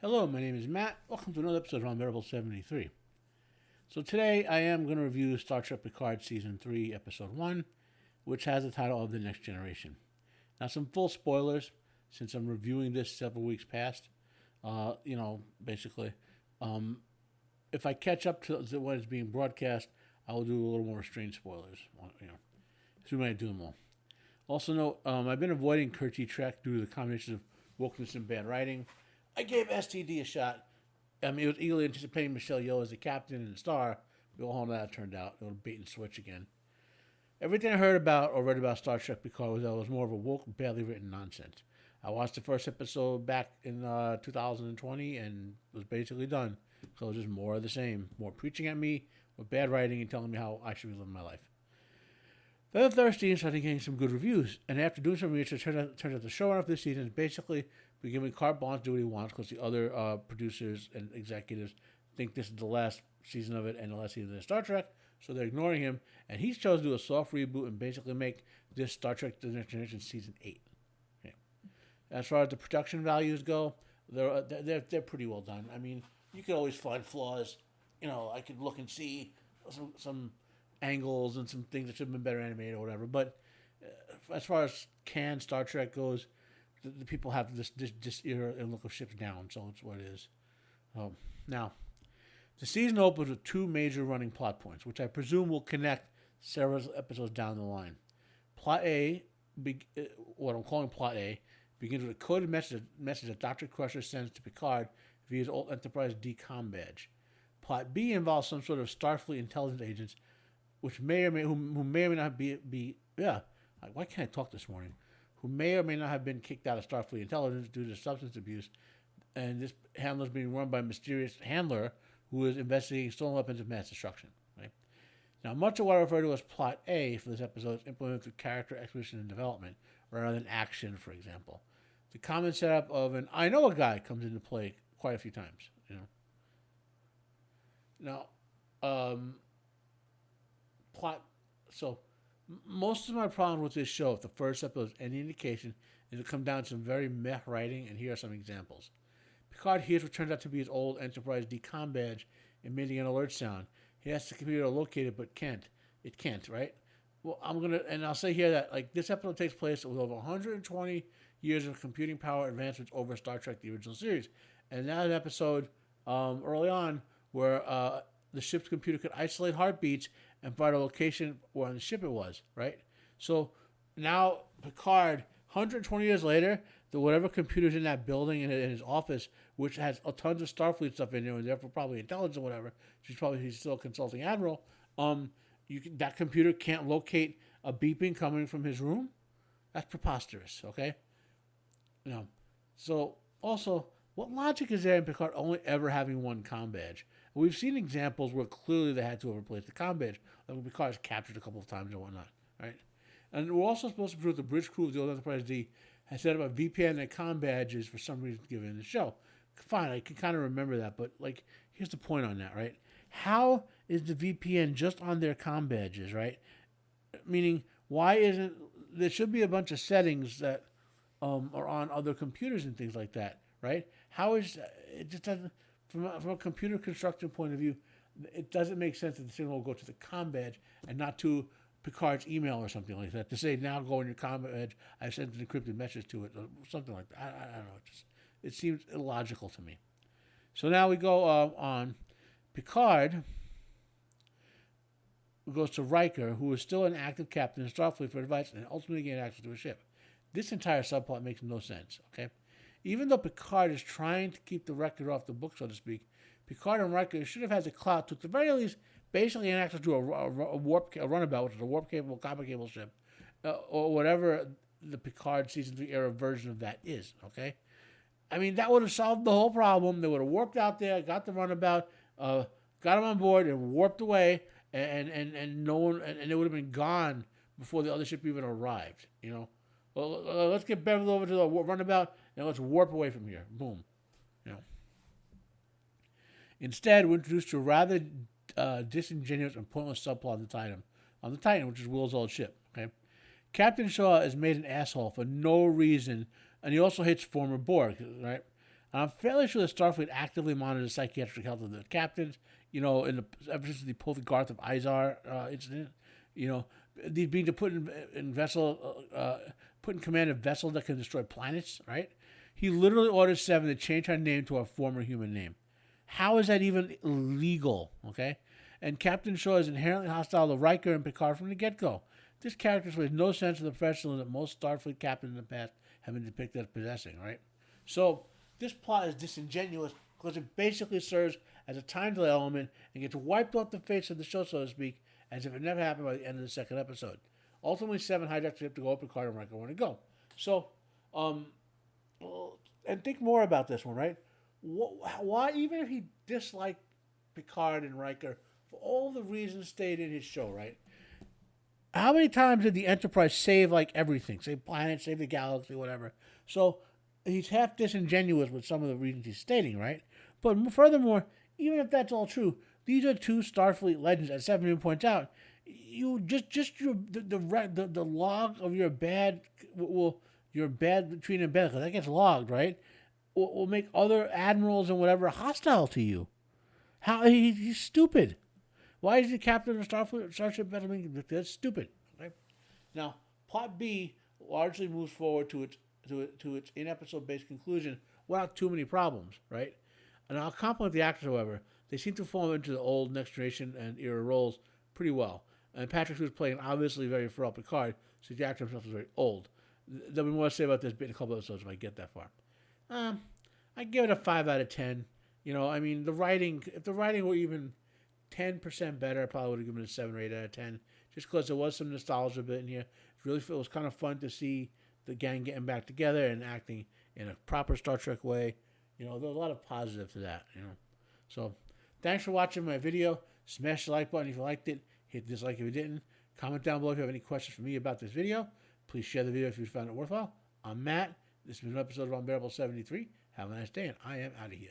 Hello, my name is Matt. Welcome to another episode of Unbearable 73. So today I am going to review Star Trek Picard Season 3, Episode 1, which has the title of The Next Generation. Now, some full spoilers, since I'm reviewing this several weeks past. Basically, if I catch up to what is being broadcast, I will do a little more restrained spoilers. So we might do them all. Also note, I've been avoiding Kirti Trek due to the combination of wokeness and bad writing. I gave STD a shot. It was eagerly anticipating Michelle Yeoh as the captain and the star. We all know how that turned out. It was bait and switch again. Everything I heard about or read about Star Trek Picard was more of a woke, badly written nonsense. I watched the first episode back in 2020 and was basically done. So it was just more of the same. More preaching at me with bad writing and telling me how I should be living my life. Then Thursday, started getting some good reviews. And after doing some research, it turns out the showrunner of this season is basically be giving carte blanche to do what he wants because the other producers and executives think this is the last season of it and the last season of Star Trek. So they're ignoring him. And he's chosen to do a soft reboot and basically make this Star Trek The Next Generation Season 8. Okay. As far as the production values go, they're pretty well done. I mean, you could always find flaws. I could look and see some angles and some things that should have been better animated or whatever. But as far as canned Star Trek goes, the people have this era and look of ships down, so it's what it is. Now, the season opens with two major running plot points, which I presume will connect several episodes down the line. Plot A, what I'm calling Plot A, begins with a coded message that Dr. Crusher sends to Picard via his old Enterprise D-Com badge. Plot B involves some sort of Starfleet intelligence agents, which may or may who may or may not be why can't I talk this morning? Who may or may not have been kicked out of Starfleet intelligence due to substance abuse, and this handler is being run by a mysterious handler who is investigating stolen weapons of mass destruction. Right now, much of what I refer to as Plot A for this episode is implemented through character exposition and development rather than action. For example, the common setup of an "I know a guy" comes into play quite a few times. Plot. So, most of my problem with this show, if the first episode is any indication, is to come down to some very meh writing, and here are some examples. Picard hears what turns out to be his old Enterprise D-Com badge, emitting an alert sound. He has the computer to locate it, but can't. It can't, right? Well, I'll say here that this episode takes place with over 120 years of computing power advancements over Star Trek, the original series. And now an episode early on where the ship's computer could isolate heartbeats and find a location where on the ship it was, right? So now Picard, 120 years later, whatever computer's in that building in his office, which has tons of Starfleet stuff in there, and therefore probably intelligence or whatever, he's still a consulting admiral, that computer can't locate a beeping coming from his room? That's preposterous, okay? So also, what logic is there in Picard only ever having one comm badge? We've seen examples where clearly they had to have replaced the comm badge, like Picard's captured a couple of times and whatnot, right? And we're also supposed to prove the bridge crew of the old Enterprise D has set up a VPN and comm badges for some reason given in the show. Fine, I can kind of remember that, but here's the point on that, right? How is the VPN just on their comm badges, right? Meaning, why isn't there should be a bunch of settings that are on other computers and things like that, right? How is it just doesn't from a computer construction point of view, it doesn't make sense that the signal will go to the comm badge and not to Picard's email or something like that. To say now go on your comm badge, I sent an encrypted message to it, or something like that. I don't know. It seems illogical to me. So now we go on. Picard goes to Riker, who is still an active captain in Starfleet for advice, and ultimately gain access to a ship. This entire subplot makes no sense. Okay. Even though Picard is trying to keep the record off the book, so to speak, Picard and Riker should have had the clout to, at the very least, basically an access to a runabout, which is a warp-capable, copper-capable ship, or whatever the Picard Season 3 era version of that is, okay? I mean, that would have solved the whole problem. They would have warped out there, got the runabout, got them on board, and warped away, and no one, and it would have been gone before the other ship even arrived, Well, let's get Beverly over to the runabout, and let's warp away from here. Boom. Instead, we're introduced to a rather disingenuous and pointless subplot on the Titan, which is Will's old ship. Okay, Captain Shaw is made an asshole for no reason, and he also hates former Borg. Right? And I'm fairly sure that Starfleet actively monitors the psychiatric health of the captains. You know, ever since the Pull the Garth of Izar incident, you know, these being to put in command of vessels that can destroy planets, right? He literally orders Seven to change her name to a former human name. How is that even legal? Okay, and Captain Shaw is inherently hostile to Riker and Picard from the get-go. This character shows no sense of the professionalism that most Starfleet captains in the past have been depicted as possessing, right? So this plot is disingenuous because it basically serves as a time delay element and gets wiped off the face of the show, so to speak, as if it never happened by the end of the second episode. Ultimately, Seven hijacks the ship to go up Picard and Riker want to go. So, and think more about this one, right? Why, even if he disliked Picard and Riker for all the reasons stated in his show, right? How many times did the Enterprise save like everything? Save planets, save the galaxy, whatever. So he's half disingenuous with some of the reasons he's stating, right? But furthermore, even if that's all true, these are two Starfleet legends, as Seven points out. You just the log of your bad your bad treatment bad, because that gets logged, right? Will make other admirals and whatever hostile to you. How he's stupid. Why is the captain of Starship Veteran? That's stupid. Okay? Now, plot B largely moves forward to its in-episode based conclusion without too many problems, right? And I'll compliment the actors, however. They seem to fall into the old Next Generation and era roles pretty well. And Patrick, who's playing obviously very frail Picard, so the actor himself is very old. There'll be more to say about this bit in a couple episodes if I get that far. I give it a 5 out of 10. You know, I mean, if the writing were even 10% better, I probably would have given it a 7 or 8 out of 10. Just because there was some nostalgia bit in here. It was kind of fun to see the gang getting back together and acting in a proper Star Trek way. You know, there's a lot of positive to that, you know. So, thanks for watching my video. Smash the like button if you liked it. Hit dislike if you didn't. Comment down below if you have any questions for me about this video. Please share the video if you found it worthwhile. I'm Matt. This has been an episode of Unbearable 73. Have a nice day, and I am out of here.